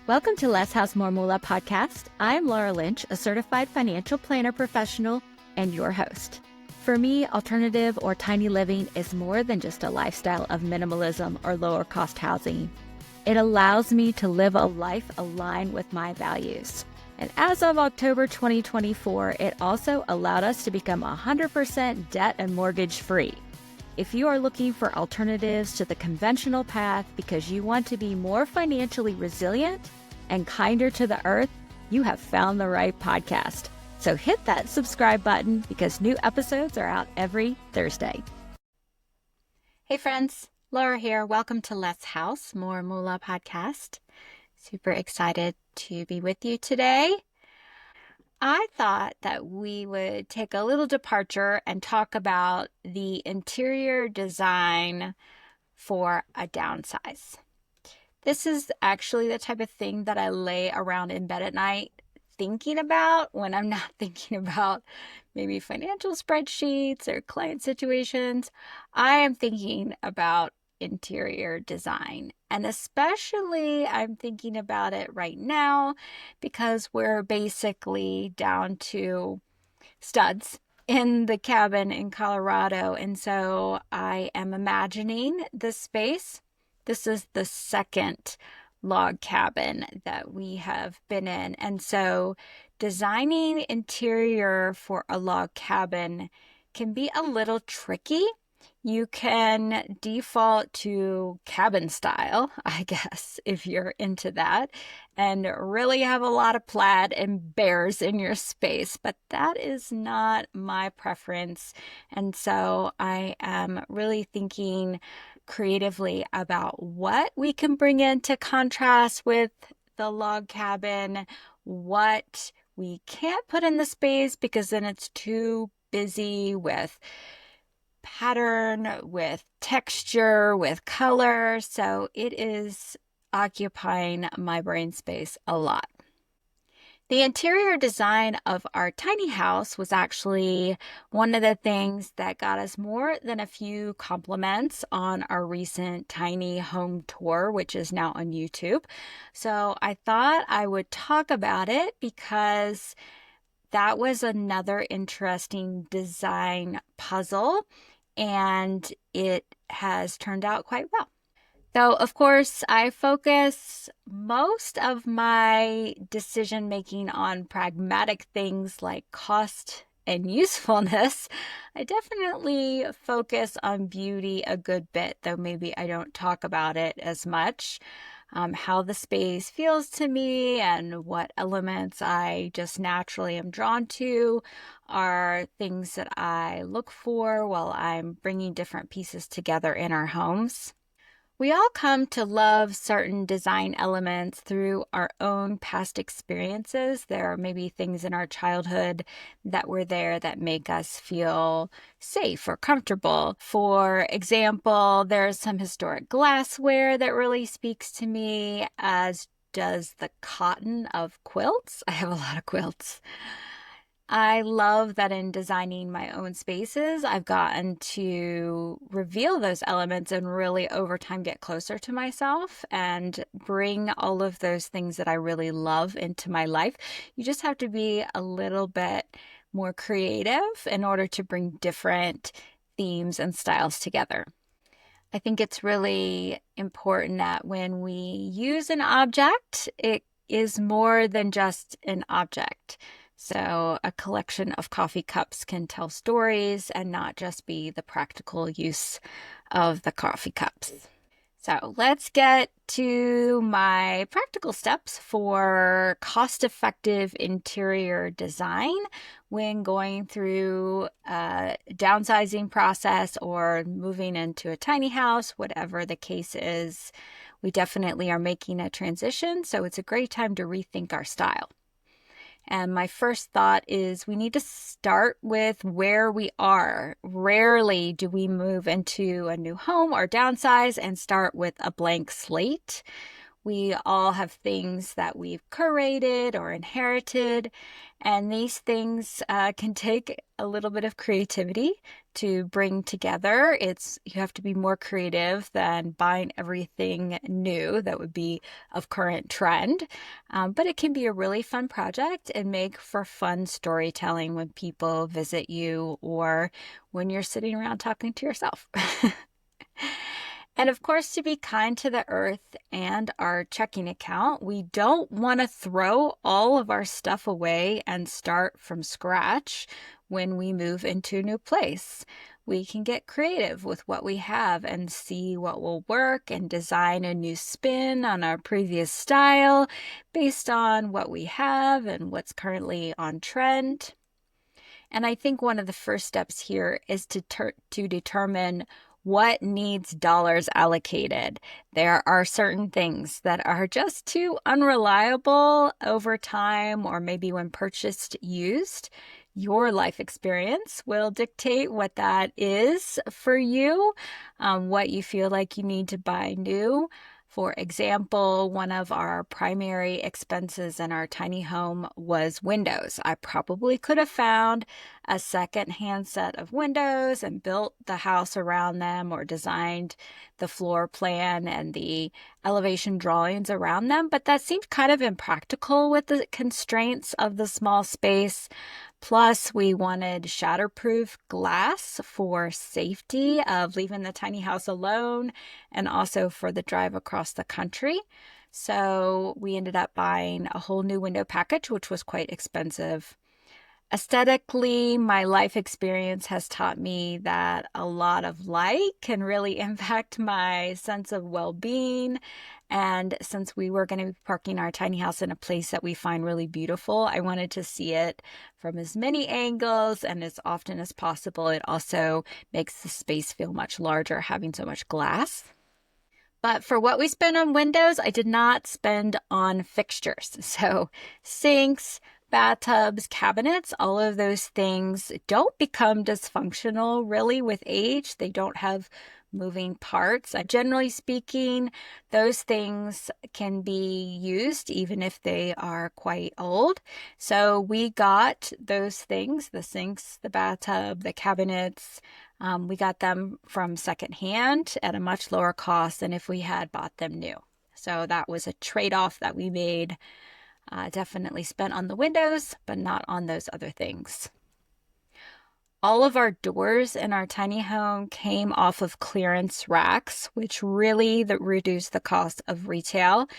Welcome to Less House More Moolah podcast. I'm Laura Lynch, a certified financial planner professional and your host. For me, alternative or tiny living is more than just a lifestyle of minimalism or lower cost housing. It allows me to live a life aligned with my values. And as of October 2024, it also allowed us to become 100% debt and mortgage free. If you are looking for alternatives to the conventional path because you want to be more financially resilient and kinder to the earth, you have found the right podcast. So hit that subscribe button because new episodes are out every Thursday. Hey friends, Laura here. Welcome to Less House More Moolah podcast. Super excited to be with you today. I thought that we would take a little departure and talk about the interior design for a downsize. This is actually the type of thing that I lay around in bed at night thinking about when I'm not thinking about maybe financial spreadsheets or client situations. I am thinking about interior design. And especially I'm thinking about it right now because we're basically down to studs in the cabin in Colorado. And so I am imagining this space. This is the second log cabin that we have been in. And so designing interior for a log cabin can be a little tricky. You can default to cabin style, I guess, if you're into that, and really have a lot of plaid and bears in your space, but that is not my preference. And so I am really thinking creatively about what we can bring into contrast with the log cabin, what we can't put in the space because then it's too busy with pattern, with texture, with color. So it is occupying my brain space a lot. The interior design of our tiny house was actually one of the things that got us more than a few compliments on our recent tiny home tour, which is now on YouTube. So I thought I would talk about it because that was another interesting design puzzle, and it has turned out quite well. Though, of course, I focus most of my decision making on pragmatic things like cost and usefulness. I definitely focus on beauty a good bit, though maybe I don't talk about it as much. How the space feels to me and what elements I just naturally am drawn to are things that I look for while I'm bringing different pieces together in our homes. We all come to love certain design elements through our own past experiences. There are maybe things in our childhood that were there that make us feel safe or comfortable. For example, there's some historic glassware that really speaks to me, as does the cotton of quilts. I have a lot of quilts. I love that in designing my own spaces, I've gotten to reveal those elements and really over time get closer to myself and bring all of those things that I really love into my life. You just have to be a little bit more creative in order to bring different themes and styles together. I think it's really important that when we use an object, it is more than just an object. So a collection of coffee cups can tell stories and not just be the practical use of the coffee cups. So let's get to my practical steps for cost-effective interior design when going through a downsizing process or moving into a tiny house, whatever the case is. We definitely are making a transition, so it's a great time to rethink our style. And my first thought is we need to start with where we are. Rarely do we move into a new home or downsize and start with a blank slate. We all have things that we've curated or inherited, and these things can take a little bit of creativity to bring together. You have to be more creative than buying everything new that would be of current trend. But it can be a really fun project and make for fun storytelling when people visit you or when you're sitting around talking to yourself. And of course, to be kind to the earth and our checking account, we don't want to throw all of our stuff away and start from scratch when we move into a new place. We can get creative with what we have and see what will work and design a new spin on our previous style based on what we have and what's currently on trend. And I think one of the first steps here is to determine what needs dollars allocated. There are certain things that are just too unreliable over time, or maybe when purchased used. Your life experience will dictate what that is for you, what you feel like you need to buy new. For example, one of our primary expenses in our tiny home was windows. I probably could have found a second-hand set of windows and built the house around them or designed the floor plan and the elevation drawings around them, but that seemed kind of impractical with the constraints of the small space. Plus, we wanted shatterproof glass for safety of leaving the tiny house alone and also for the drive across the country. So we ended up buying a whole new window package, which was quite expensive. Aesthetically, my life experience has taught me that a lot of light can really impact my sense of well-being. And since we were going to be parking our tiny house in a place that we find really beautiful, I wanted to see it from as many angles and as often as possible. It also makes the space feel much larger having so much glass. But for what we spent on windows, I did not spend on fixtures. So sinks, bathtubs, cabinets, all of those things don't become dysfunctional really with age. They don't have moving parts. Generally speaking, those things can be used even if they are quite old. So we got those things, the sinks, the bathtub, the cabinets. We got them from secondhand at a much lower cost than if we had bought them new. So that was a trade-off that we made. Definitely spent on the windows, but not on those other things. All of our doors in our tiny home came off of clearance racks, which really reduced the cost of retail.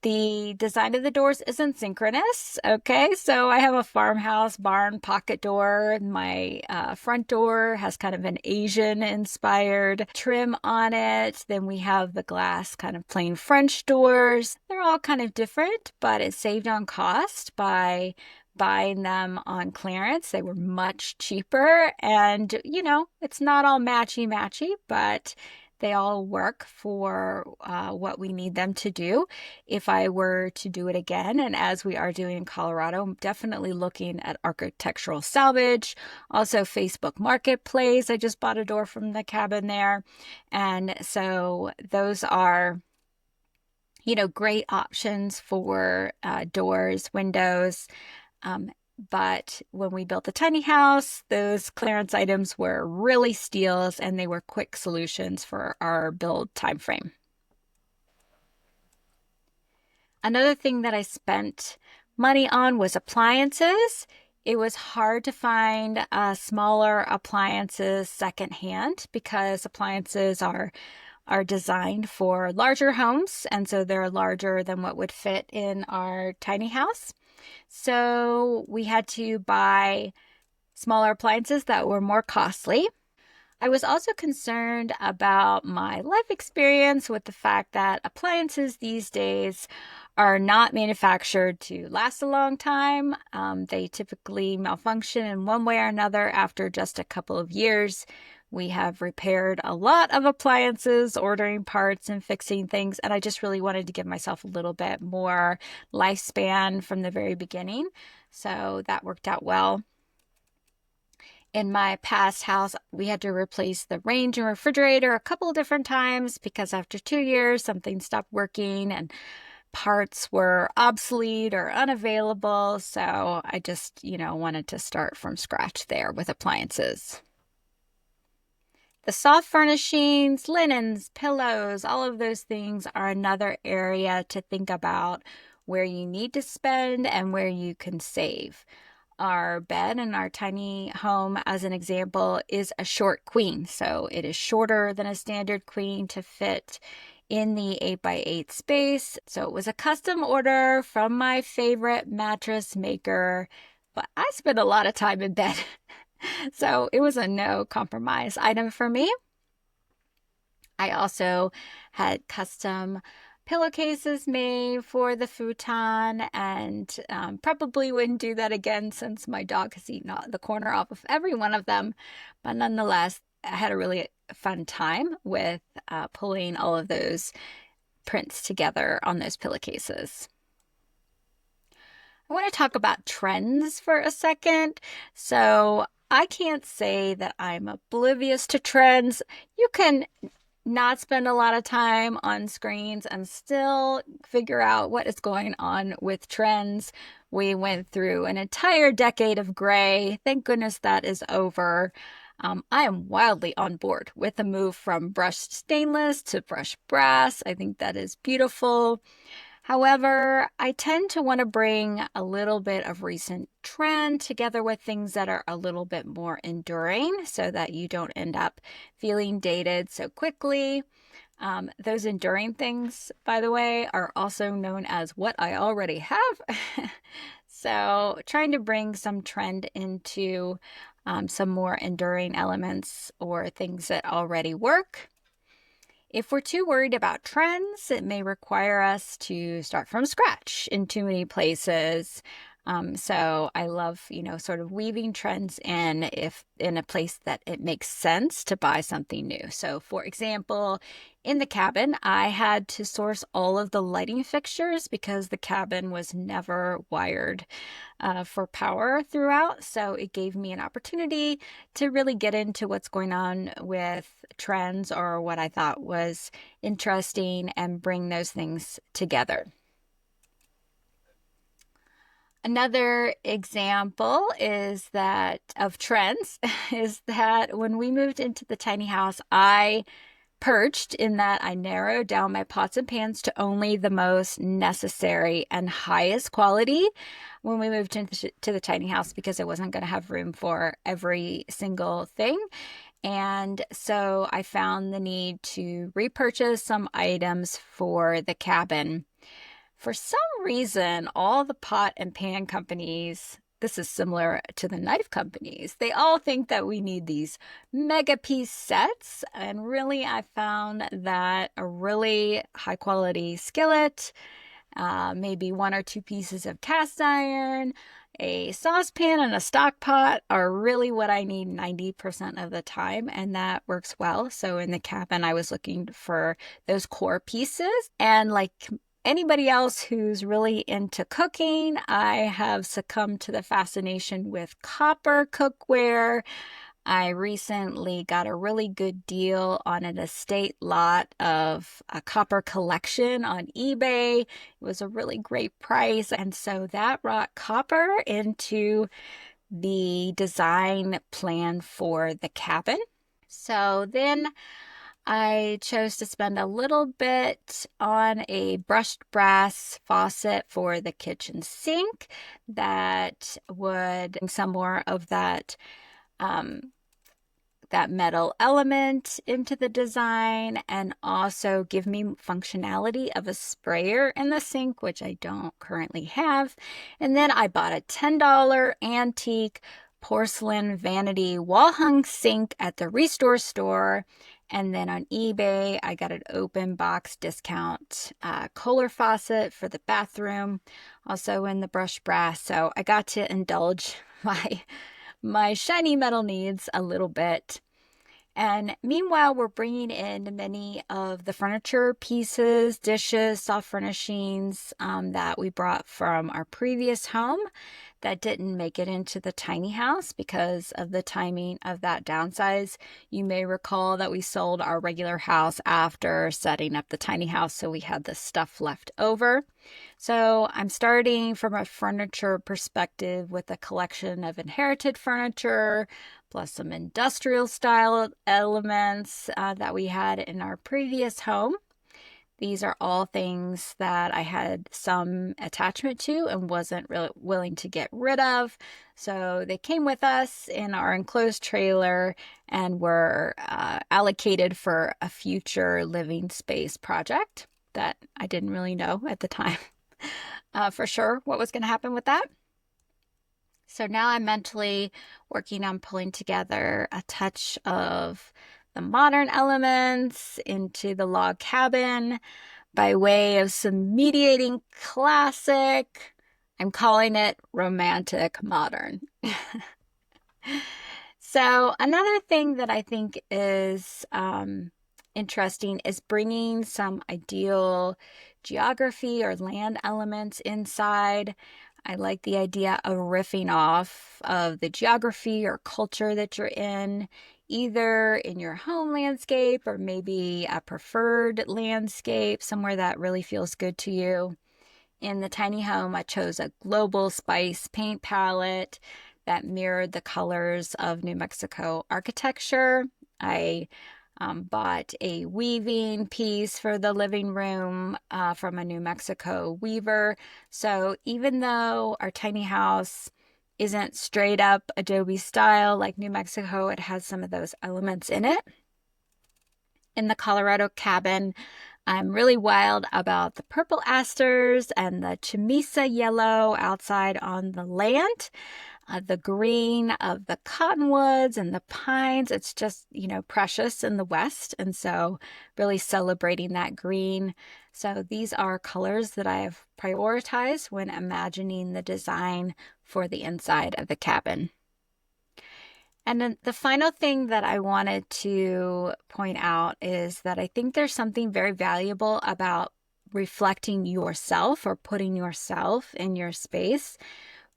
The design of the doors isn't synchronous, okay? So I have a farmhouse barn pocket door. My front door has kind of an Asian-inspired trim on it. Then we have the glass kind of plain French doors. They're all kind of different, but it saved on cost by buying them on clearance. They were much cheaper, and it's not all matchy, but they all work for what we need them to do. If I were to do it again, and as we are doing in Colorado, I'm definitely looking at architectural salvage. Also Facebook Marketplace. I just bought a door from the cabin there. And so those are, great options for doors, windows. But when we built the tiny house, those clearance items were really steals, and they were quick solutions for our build time frame. Another thing that I spent money on was appliances. It was hard to find smaller appliances secondhand because appliances are designed for larger homes, and so they're larger than what would fit in our tiny house. So we had to buy smaller appliances that were more costly. I was also concerned about my life experience with the fact that appliances these days are not manufactured to last a long time. They typically malfunction in one way or another after just a couple of years. We have repaired a lot of appliances, ordering parts and fixing things, and I just really wanted to give myself a little bit more lifespan from the very beginning. So that worked out well. In my past house, we had to replace the range and refrigerator a couple of different times because after 2 years, something stopped working, and parts were obsolete or unavailable. So I just, wanted to start from scratch there with appliances. The soft furnishings, linens, pillows, all of those things are another area to think about where you need to spend and where you can save. Our bed in our tiny home, as an example, is a short queen. So it is shorter than a standard queen to fit in the 8x8 space. So it was a custom order from my favorite mattress maker, but I spent a lot of time in bed. So it was a no compromise item for me. I also had custom pillowcases made for the futon, and probably wouldn't do that again since my dog has eaten the corner off of every one of them. But nonetheless, I had a really fun time with pulling all of those prints together on those pillowcases. I want to talk about trends for a second. So I can't say that I'm oblivious to trends. You can not spend a lot of time on screens and still figure out what is going on with trends. We went through an entire decade of gray. Thank goodness that is over. I am wildly on board with the move from brushed stainless to brushed brass. I think that is beautiful. However, I tend to want to bring a little bit of recent trend together with things that are a little bit more enduring so that you don't end up feeling dated so quickly. Those enduring things, by the way, are also known as what I already have. So trying to bring some trend into some more enduring elements or things that already work. If we're too worried about trends, it may require us to start from scratch in too many places. So I love, sort of weaving trends in if in a place that it makes sense to buy something new. So for example, in the cabin, I had to source all of the lighting fixtures because the cabin was never wired for power throughout. So it gave me an opportunity to really get into what's going on with trends or what I thought was interesting and bring those things together. Another example is that of trends is that when we moved into the tiny house, I purged in that I narrowed down my pots and pans to only the most necessary and highest quality when we moved into the tiny house because I wasn't going to have room for every single thing. And so I found the need to repurchase some items for the cabin. For some reason, all the pot and pan companies, this is similar to the knife companies, they all think that we need these mega piece sets. And really, I found that a really high quality skillet, maybe 1 or 2 pieces of cast iron, a saucepan, and a stock pot are really what I need 90% of the time, and that works well. So in the cabin, I was looking for those core pieces, and like anybody else who's really into cooking, I have succumbed to the fascination with copper cookware. I recently got a really good deal on an estate lot of a copper collection on eBay. It was a really great price. And so that brought copper into the design plan for the cabin. So then I chose to spend a little bit on a brushed brass faucet for the kitchen sink that would bring some more of that metal element into the design and also give me functionality of a sprayer in the sink, which I don't currently have. And then I bought a $10 antique porcelain vanity wall hung sink at the Restore store. And then on eBay, I got an open box discount Kohler faucet for the bathroom, also in the brushed brass. So I got to indulge my shiny metal needs a little bit. And meanwhile, we're bringing in many of the furniture pieces, dishes, soft furnishings that we brought from our previous home that didn't make it into the tiny house because of the timing of that downsize. You may recall that we sold our regular house after setting up the tiny house, so we had the stuff left over. So I'm starting from a furniture perspective with a collection of inherited furniture, plus some industrial style elements that we had in our previous home. These are all things that I had some attachment to and wasn't really willing to get rid of. So they came with us in our enclosed trailer and were allocated for a future living space project that I didn't really know at the time for sure what was going to happen with that. So now I'm mentally working on pulling together a touch of the modern elements into the log cabin by way of some mediating classic. I'm calling it romantic modern. So another thing that I think is interesting is bringing some ideal geography or land elements inside. I like the idea of riffing off of the geography or culture that you're in, either in your home landscape or maybe a preferred landscape, somewhere that really feels good to you. In the tiny home, I chose a global spice paint palette that mirrored the colors of New Mexico architecture. I bought a weaving piece for the living room from a New Mexico weaver. So even though our tiny house isn't straight up adobe style like New Mexico, it has some of those elements in it. In the Colorado cabin, I'm really wild about the purple asters and the chamisa yellow outside on the land. The green of the cottonwoods and the pines, it's just, precious in the West. And so really celebrating that green. So these are colors that I have prioritized when imagining the design for the inside of the cabin. And then the final thing that I wanted to point out is that I think there's something very valuable about reflecting yourself or putting yourself in your space.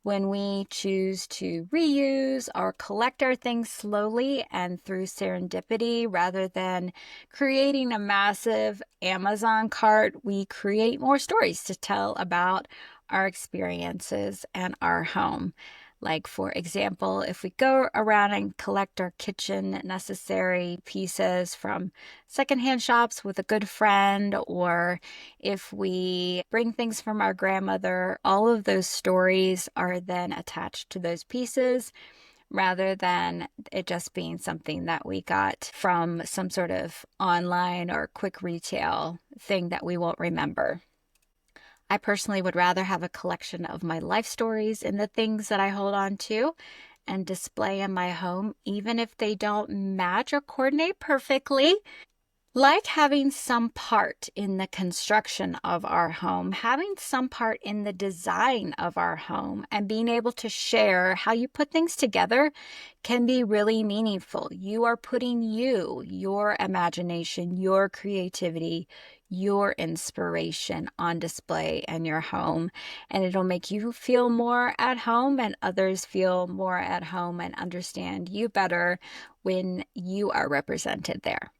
When we choose to reuse or collect our things slowly and through serendipity rather than creating a massive Amazon cart, we create more stories to tell about our experiences and our home. Like, for example, if we go around and collect our kitchen necessary pieces from secondhand shops with a good friend, or if we bring things from our grandmother, all of those stories are then attached to those pieces rather than it just being something that we got from some sort of online or quick retail thing that we won't remember. I personally would rather have a collection of my life stories and the things that I hold on to and display in my home, even if they don't match or coordinate perfectly. Like having some part in the construction of our home, having some part in the design of our home, and being able to share how you put things together can be really meaningful. You are putting your imagination, your creativity, your inspiration on display in your home, and it'll make you feel more at home and others feel more at home and understand you better when you are represented there.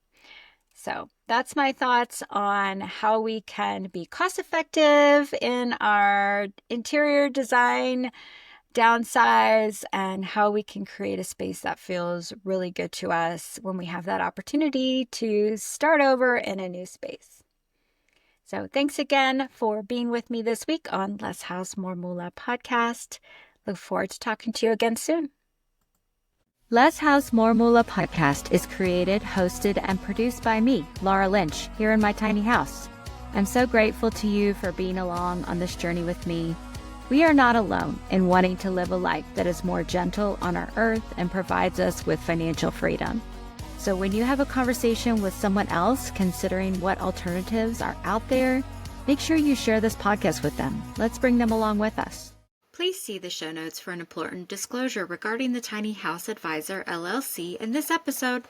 So that's my thoughts on how we can be cost effective in our interior design, downsize, and how we can create a space that feels really good to us when we have that opportunity to start over in a new space. So thanks again for being with me this week on Less House More Moolah podcast. Look forward to talking to you again soon. Less House More Moolah podcast is created, hosted, and produced by me, Laura Lynch, here in my tiny house. I'm so grateful to you for being along on this journey with me. We are not alone in wanting to live a life that is more gentle on our earth and provides us with financial freedom. So when you have a conversation with someone else considering what alternatives are out there, make sure you share this podcast with them. Let's bring them along with us. Please see the show notes for an important disclosure regarding the Tiny House Advisor LLC in this episode.